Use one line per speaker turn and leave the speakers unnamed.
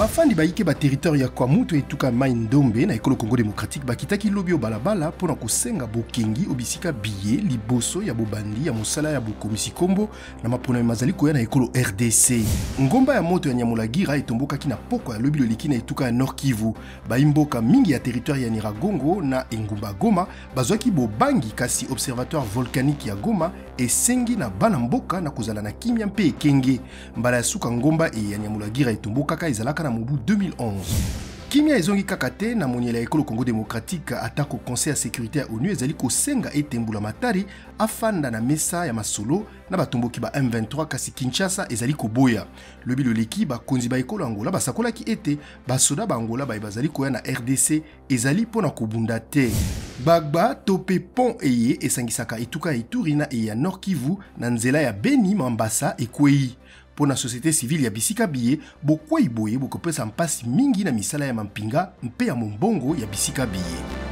Bafandi baike ba territoire ya Kwamutu etuka mai Ndombe na ekolo Congo démocratique bakitaki lobi balabala pona kosenga bokengi obisika biye liboso ya bobandi ya mosala ya bokomisi kombo na mapona mazali koya na ekolo RDC. Ngomba ya moto ya Nyamulagira etombokaki na poko ya lobi loliki na etuka ya Nord Kivu. Baimboka mingi ya territoire ya Nyiragongo na Engumba Goma bazwaki bobangi kasi observatoire volcanique ya Goma esengi na bana mboka na kozala na kimia mpe ekenge. Mbala ya suka ngomba ya Nyamulagira etombokaka ezalaka na mobu 2011. Kimia ezongi kakate na moniela ekolo Congo démocratique atako conseil ya sécurité ya ONU ezali kosenga etembula matari afanda na mesa ya masolo na batomboki ba M23 kasi Kinshasa ezali koboya. Lobi loleki bakonzi ba ekolo Angola basakolaki ete basoda ba Angola bazali koya na RDC ezali pona kobunda te. Bagba tope pont eye esangisaka etuka Ituri na eya Nord Kivu na nzela ya Beni Mambasa ekwei. Pour la société civile ya bisika biye bokwei boye bokopesa mpasi mingi na misala ya mampinga mpe ya mombongo ya bisika biye.